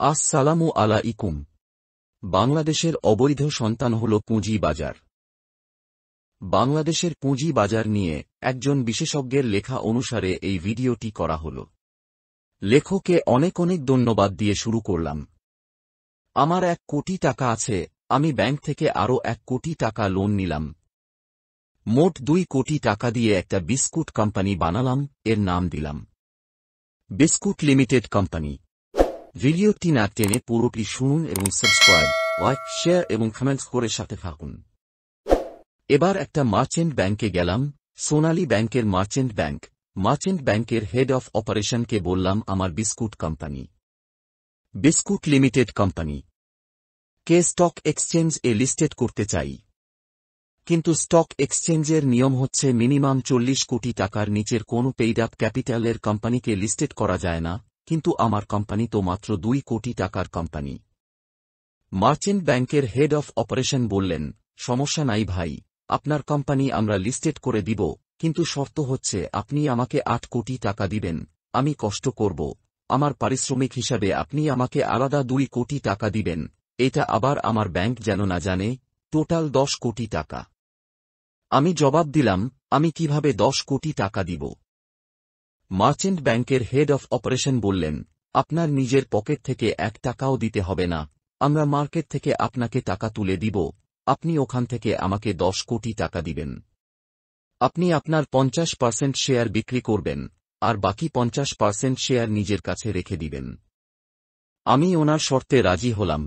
আসসালামু আলাইকুম। বাংলাদেশের অবৈধ সন্তান হল পুঁজি বাজার। বাংলাদেশের পুঁজি বাজার নিয়ে একজন বিশেষজ্ঞের লেখা অনুসারে এই ভিডিওটি করা হল। লেখককে অনেক অনেক ধন্যবাদ দিয়ে শুরু করলাম। আমার 1 কোটি টাকা আছে, আমি ব্যাংক থেকে আরও 1 কোটি টাকা লোন নিলাম। মোট 2 কোটি টাকা দিয়ে একটা বিস্কুট কোম্পানি বানালাম, এর নাম দিলাম বিস্কুট লিমিটেড কোম্পানি। ভিডিওটি না টেনে পুরোটি শুনুন এবং সাবস্ক্রাইব, লাইক, শেয়ার এবং কমেন্টস করে সাথে থাকুন। এবার একটা মার্চেন্ট ব্যাংকে গেলাম, সোনালী ব্যাংকের মার্চেন্ট ব্যাংকের হেড অফ অপারেশনকে বললাম আমার biscuit company biscuit limited company কে স্টক এক্সচেঞ্জ এ লিস্টেড করতে চাই। কিন্তু স্টক এক্সচেঞ্জের নিয়ম হচ্ছে মিনিমাম 40 কোটি টাকার নিচের কোনো পেইড আপ ক্যাপিটালের কোম্পানিকে লিস্টেড করা যায় না, কিন্তু আমার কোম্পানি তো মাত্র 2 কোটি টাকার কোম্পানি। মার্চেন্ট ব্যাংকের হেড অফ অপারেশন বললেন, সমস্যা নাই ভাই, আপনার কোম্পানি আমরা লিস্টেড করে দিব, কিন্তু শর্ত হচ্ছে আপনি আমাকে 8 কোটি টাকা দিবেন, আমি কষ্ট করব, আমার পারিশ্রমিক হিসাবে আপনি আমাকে আলাদা 2 কোটি টাকা দিবেন, এটা আবার আমার ব্যাংক যেন না জানে, টোটাল 10 কোটি টাকা। আমি জবাব দিলাম, আমি কিভাবে 10 কোটি টাকা দিব? মার্চেন্ট ব্যাংকের হেড অফ অপারেশন বললেন, আপনার নিজের পকেট থেকে 1 টাকাও দিতে হবে না, আমরা মার্কেট থেকে আপনাকে টাকা তুলে দিব, আপনি ওখান থেকে আমাকে 10 কোটি টাকা দিবেন। আপনি আপনার 50% শেয়ার বিক্রি করবেন, আর বাকি 50% শেয়ার নিজের কাছে রেখে দিবেন। আমি ওনার শর্তে রাজি হলাম।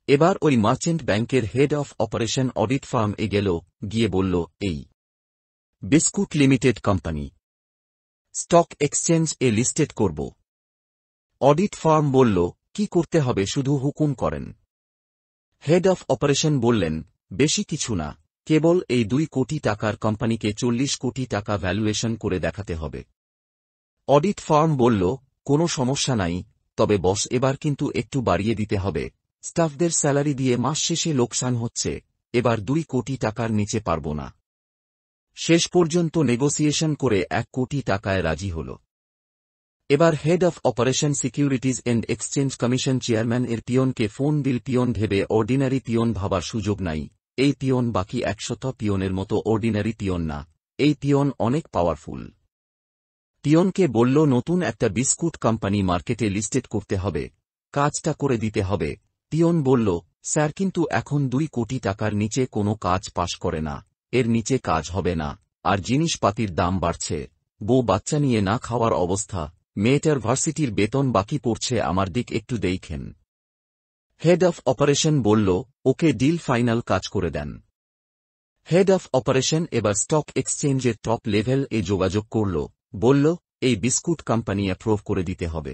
এবার ওই মার্চেন্ট ব্যাংকের head of operation audit firm এ গেল, গিয়ে বলল, এই biscuit limited company stock exchange এ লিস্টেড করব। অডিট ফার্ম বলল, কি করতে হবে শুধু হুকুম করেন। হেড অফ অপারেশন বললেন, বেশি কিছু না, কেবল এই 2 কোটি টাকার কোম্পানিকে 40 কোটি টাকা ভ্যালুয়েশন করে দেখাতে হবে। অডিট ফার্ম বলল, কোনো সমস্যা নাই, তবে বস এবার কিন্তু একটু বাড়িয়ে দিতে হবে, স্টাফদের স্যালারি দিয়ে মাস শেষে লোকসান হচ্ছে, এবার 2 কোটি টাকার নিচে পারব না। শেষ পর্যন্ত নেগোসিয়েশন করে 1 কোটি টাকায় রাজি হল। এবার head of operation securities and exchange commission chairman এর পিয়নকে ফোন দিল। পিয়ন ভেবে অর্ডিনারি পিয়ন ভাবার সুযোগ নাই, এই পিয়ন বাকি 100 পিয়নের মতো অর্ডিনারি পিয়ন না, এই পিয়ন অনেক পাওয়ারফুল। পিয়নকে বলল, নতুন একটা বিস্কুট কোম্পানি মার্কেটে লিস্টেড করতে হবে, কাজটা করে দিতে হবে। পিয়ন বলল, স্যার কিন্তু এখন 2 কোটি টাকার নিচে কোনো কাজ পাশ করে না, এর নিচে কাজ হবে না, আর জিনিসপাতির দাম বাড়ছে, বউ বাচ্চা নিয়ে না খাওয়ার অবস্থা, মেয়েটার ভার্সিটির বেতন বাকি পড়ছে, আমার দিক একটু দেখেন। হেড অফ অপারেশন বলল, ওকে ডিল ফাইনাল, কাজ করে দেন। হেড অফ অপারেশন এবার স্টক এক্সচেঞ্জের টপ লেভেল এ যোগাযোগ করল, বলল, এই বিস্কুট কোম্পানি অ্যাপ্রুভ করে দিতে হবে।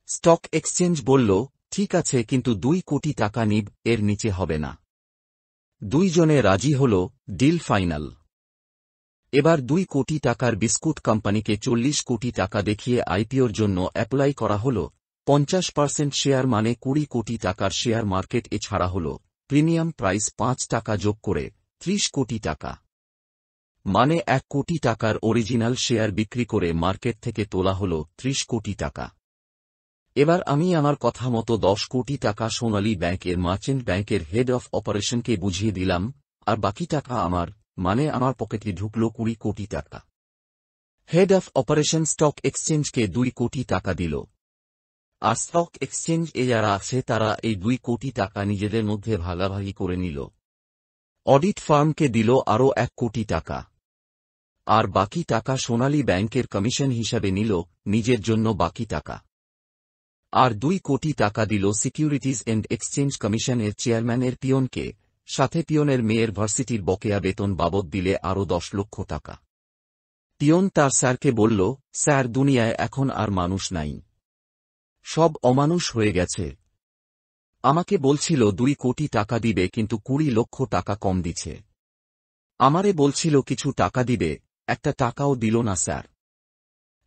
স্টক এক্সচেঞ্জ বলল, ঠিক আছে, কিন্তু 2 কোটি টাকা নিব, এর নিচে হবে না। 2 জনে রাজি হল, ডিল ফাইনাল। এবার 2 কোটি টাকার বিস্কুট কোম্পানিকে 40 কোটি টাকা দেখিয়ে আইপিওর জন্য অ্যাপ্লাই করা হল। 50% শেয়ার মানে 20 কোটি টাকার শেয়ার মার্কেট এ ছাড়া হল, প্রিমিয়াম প্রাইস 5 টাকা যোগ করে 30 কোটি টাকা, মানে 1 কোটি টাকার অরিজিনাল শেয়ার বিক্রি করে মার্কেট থেকে তোলা হল 30 কোটি টাকা। এবার আমি আমার কথা মতো 10 কোটি টাকা সোনালী ব্যাংকের মার্চেন্ট ব্যাংকের হেড অফ অপারেশনকে বুঝিয়ে দিলাম, আর বাকি টাকা আমার, মানে আমার পকেটে ঢুকল 20 কোটি টাকা। হেড অফ অপারেশন স্টক এক্সচেঞ্জকে 2 কোটি টাকা দিল, আর স্টক এক্সচেঞ্জ এ যারা আছে তারা এই 2 কোটি টাকা নিজেদের মধ্যে ভাগাভাগি করে নিল। অডিট ফার্মকে দিল আরও 1 কোটি টাকা, আর বাকি টাকা সোনালী ব্যাংকের কমিশন হিসাবে নিল নিজের জন্য বাকি টাকা। আর 2 কোটি টাকা দিল সিকিউরিটিজ এন্ড এক্সচেঞ্জ কমিশনের চেয়ারম্যানের পিয়নকে, সাথে পিয়নের মেয়ের ভার্সিটির বকেয়া বেতন বাবদ দিলে আরও 10 লক্ষ টাকা। পিয়ন তার স্যারকে বলল, স্যার দুনিয়ায় এখন আর মানুষ নাই, সব অমানুষ হয়ে গেছে। আমাকে বলছিল 2 কোটি টাকা দিবে, কিন্তু 20 লক্ষ টাকা কম দিছে। আমারে বলছিল কিছু টাকা দিবে, 1 টাকাও দিল না স্যার।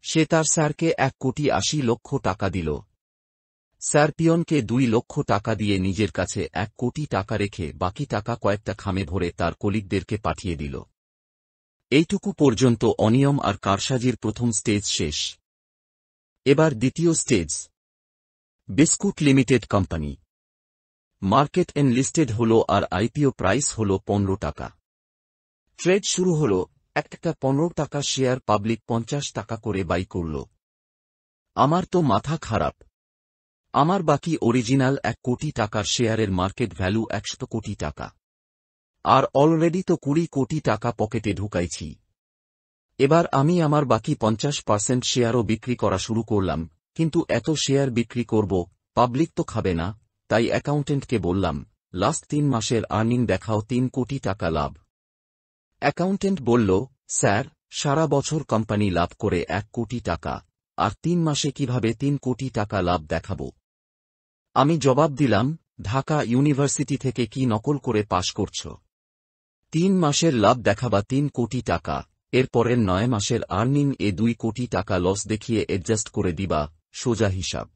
সে তার স্যারকে 1 কোটি 80 লক্ষ টাকা দিল। স্যার পিয়নকে 2 লক্ষ টাকা দিয়ে নিজের কাছে 1 কোটি টাকা রেখে বাকি টাকা কয়েকটা খামে ভরে তার কলিগদেরকে পাঠিয়ে দিল। এইটুকু পর্যন্ত অনিয়ম আর কারসাজির প্রথম স্টেজ শেষ। এবার দ্বিতীয় stage. Biscuit limited company market listed হল আর আইপিও প্রাইস হল 15 টাকা। ট্রেড শুরু হল, একটা 15 টাকা শেয়ার পাবলিক 50 টাকা করে বাই করল। আমার তো মাথা খারাপ। আমার বাকি অরিজিনাল 1 কোটি টাকার শেয়ারের মার্কেট ভ্যালু 100 কোটি টাকা। আর অলরেডি তো 20 কোটি টাকা পকেটে ঢুকাইছি। এবার আমি আমার বাকি 50% শেয়ারও বিক্রি করা শুরু করলাম, কিন্তু এত শেয়ার বিক্রি করব, পাবলিক তো খাবে না। তাই অ্যাকাউন্টেন্টকে বললাম, লাস্ট 3 মাসের আর্নিং দেখাও, 3 কোটি টাকা লাভ। অ্যাকাউন্টেন্ট বলল, স্যার, সারা বছর কোম্পানি লাভ করে 1 কোটি টাকা, আর 3 মাসে কিভাবে 3 কোটি টাকা লাভ দেখাবো? আমি জবাব দিলাম, ঢাকা ইউনিভার্সিটি থেকে কি নকল করে পাশ করছ? 3 মাসের লাভ দেখাবা 3 কোটি টাকা, এরপরের 9 মাসের আর্নিং 2 কোটি টাকা লস দেখিয়ে অ্যাডজাস্ট করে দিবা, সোজা হিসাব।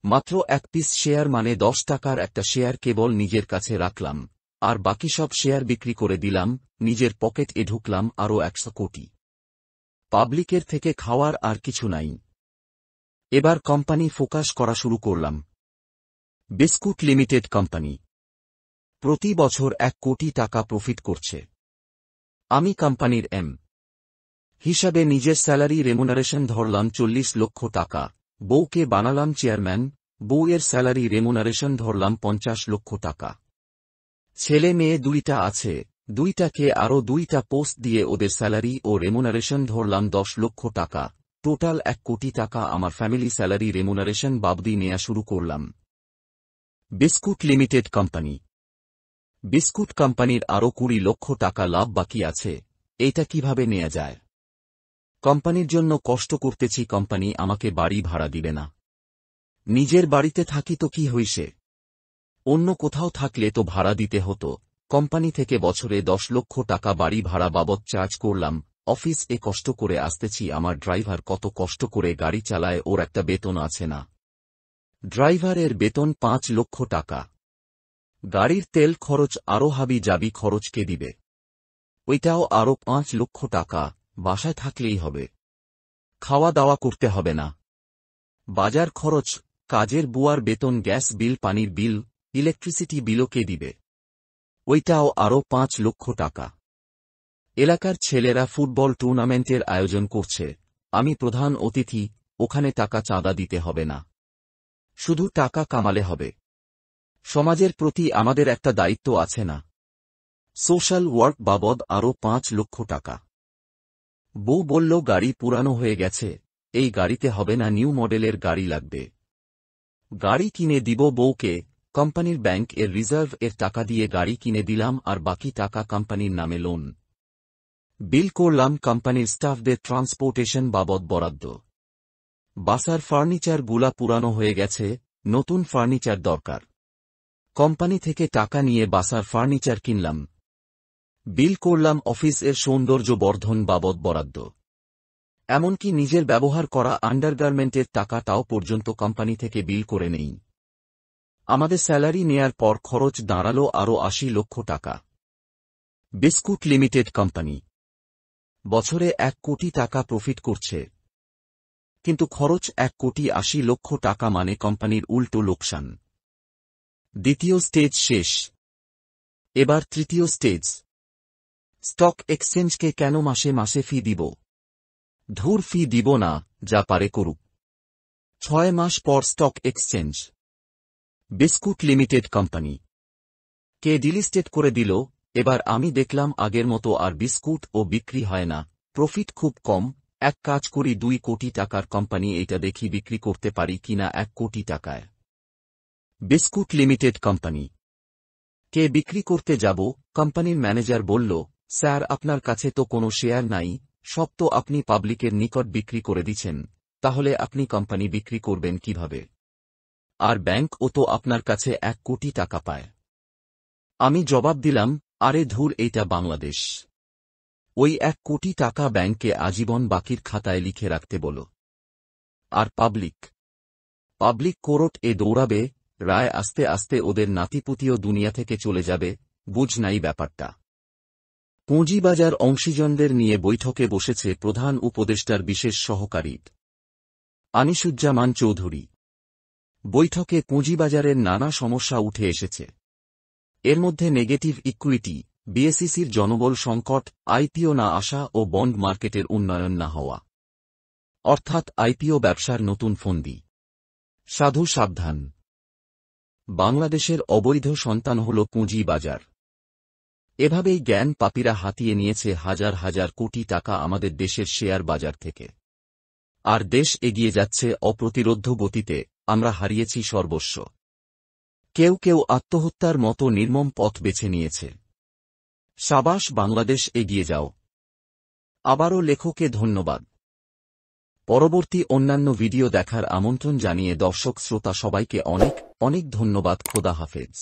মাত্র 1 পিস শেয়ার মানে 10 টাকার একটা শেয়ার কেবল নিজের কাছে রাখলাম, আর বাকি সব শেয়ার বিক্রি করে দিলাম, নিজের পকেটে ঢুকলাম আরও 100 কোটি। পাবলিকের থেকে খাওয়ার আর কিছু নাই। এবার কোম্পানি ফোকাস করা শুরু করলাম। বিস্কুট লিমিটেড কোম্পানি প্রতি বছর 1 কোটি টাকা প্রফিট করছে। আমি কোম্পানির হিসাবে নিজের স্যালারি রেমুনারেশন ধরলাম 40 লক্ষ টাকা, বউকে বানালাম চেয়ারম্যান, বউয়ের স্যালারি রেমুনারেশন ধরলাম 50 লক্ষ টাকা। ছেলে মেয়ে 2টা আছে, 2টাকে আরও 2টা পোস্ট দিয়ে ওদের স্যালারি ও রেমুনারেশন ধরলাম 10 লক্ষ টাকা। টোটাল 1 কোটি টাকা আমার ফ্যামিলি স্যালারি রেমুনারেশন বাবদি নেয়া শুরু করলাম। বিস্কুট লিমিটেড কোম্পানি বিস্কুট কোম্পানির আরও 20 লক্ষ টাকা লাভ বাকি আছে, এইটা কিভাবে নেয়া যায়? কোম্পানির জন্য কষ্ট করতেছি, কোম্পানি আমাকে বাড়ি ভাড়া দিবে না। নিজের বাড়িতে থাকি তো কি হইছে, অন্য কোথাও থাকলে তো ভাড়া দিতে হতো। কোম্পানি থেকে বছরে 10 লক্ষ টাকা বাড়ি ভাড়া বাবদ চার্জ করলাম। অফিস কষ্ট করে আসতেছি, আমার ড্রাইভার কত কষ্ট করে গাড়ি চালায়, ওর একটা বেতন আছে না? ড্রাইভারের বেতন 5 লক্ষ টাকা। গাড়ির তেল খরচ আরও হাবি জাবি খরচ কে দিবে? ওইটাও আরও 5 লক্ষ টাকা। বাসায় থাকলেই হবে, খাওয়া দাওয়া করতে হবে না। বাজার খরচ, কাজের বুয়ার বেতন, গ্যাস বিল, পানির বিল, ইলেকট্রিসিটি বিলও কে দিবে? ওইটাও আরও 5 লক্ষ টাকা। এলাকার ছেলেরা ফুটবল টুর্নামেন্টের আয়োজন করছে, আমি প্রধান অতিথি, ওখানে টাকা চাঁদা দিতে হবে না, শুধু টাকা কামালে হবে। সমাজের প্রতি আমাদের একটা দায়িত্ব আছে না? সোশ্যাল ওয়ার্ক বাবদ আরও 5 লক্ষ টাকা। বউ বলল, গাড়ি পুরানো হয়ে গেছে, এই গাড়িতে হবে না, নিউ মডেলের গাড়ি লাগবে। গাড়ি কিনে দিব বউকে। কোম্পানির ব্যাংক রিজার্ভ টাকা দিয়ে গাড়ি কিনে দিলাম, আর বাকি টাকা কোম্পানির নামে লোন। বিল করলাম কোম্পানির স্টাফদের ট্রান্সপোর্টেশন বাবদ বরাদ্দ। বাসার ফার্নিচার গুলা পুরানো হয়ে গেছে, নতুন ফার্নিচার দরকার। কোম্পানি থেকে টাকা নিয়ে বাসার ফার্নিচার কিনলাম। বিল করলাম অফিসের সৌন্দর্য বর্ধন বাবদ বরাদ্দ। এমনকি নিজের ব্যবহার করা আন্ডারগার্মেন্টের টাকাটাও পর্যন্ত কোম্পানি থেকে বিল করে নেই। আমাদের স্যালারি নেয়ার পর খরচ দাঁড়ালো আরও 80 লক্ষ টাকা। বিস্কুট লিমিটেড কোম্পানি বছরে 1 কোটি টাকা প্রফিট করছে, কিন্তু খরচ 1 কোটি 80 লক্ষ টাকা, মানে কোম্পানির উল্টো লোকসান। দ্বিতীয় স্টেজ শেষ, এবার তৃতীয় স্টেজ। স্টক এক্সচেঞ্জকে কেন মাসে মাসে ফি দিব? ধুর, ফি দিব না, যা পারে করুক। 6 মাস পর stock exchange. Biscuit limited company কে ডিলিস্টেড করে দিল। এবার আমি দেখলাম আগের মতো আর বিস্কুট ও বিক্রি হয় না, প্রফিট খুব কম। এক কাজ করি, 2 কোটি টাকার কোম্পানি, এটা দেখি বিক্রি করতে পারি কিনা 1 কোটি টাকায়। বিস্কুট লিমিটেড কোম্পানি কে বিক্রি করতে যাব। কোম্পানির ম্যানেজার বলল, স্যার, আপনার কাছে তো কোনো শেয়ার নাই, সব তো আপনি পাবলিকের নিকট বিক্রি করে দিচ্ছেন, তাহলে আপনি কোম্পানি বিক্রি করবেন কিভাবে? আর ব্যাংক ও তো আপনার কাছে 1 কোটি টাকা পায়। আমি জবাব দিলাম, আরে ধুর, এইটা বাংলাদেশ, ওই 1 কোটি টাকা ব্যাংকে আজীবন বাকির খাতায় লিখে রাখতে বলো। আর পাবলিক কোর্ট দৌড়াবে, রায় আস্তে আস্তে ওদের নাতিপুতিও দুনিয়া থেকে চলে যাবে, বুঝ নাই ব্যাপারটা। পুঁজিবাজার অংশীজনদের নিয়ে বৈঠকে বসেছে প্রধান উপদেষ্টার বিশেষ সহকারী আনিসুজ্জামান চৌধুরী। বৈঠকে পুঁজিবাজারের নানা সমস্যা উঠে এসেছে। এর মধ্যে নেগেটিভ ইকুইটি, বিএসইসির জনবল সংকট, আইপিও না আসা ও বন্ড মার্কেটের উন্নয়ন না হওয়া, অর্থাৎ আইপিও ব্যবসার নতুন ফন্দি। সাধু সাবধান, বাংলাদেশের অবৈধ সন্তান হল পুঁজিবাজার। এভাবেই জ্ঞান পাপীরা হাতিয়ে নিয়েছে হাজার হাজার কোটি টাকা আমাদের দেশের শেয়ার বাজার থেকে। আর দেশ এগিয়ে যাচ্ছে অপ্রতিরোধ্য গতিতে, আমরা হারিয়েছি সর্বস্ব। কেউ কেউ আত্মহত্যার মতো নির্মম পথ বেছে নিয়েছে। সাবাস বাংলাদেশ, এগিয়ে যাও। আবারও লেখকে ধন্যবাদ। পরবর্তী অন্যান্য ভিডিও দেখার আমন্ত্রণ জানিয়ে দর্শক শ্রোতা সবাইকে অনেক অনেক ধন্যবাদ। খোদা হাফেজ।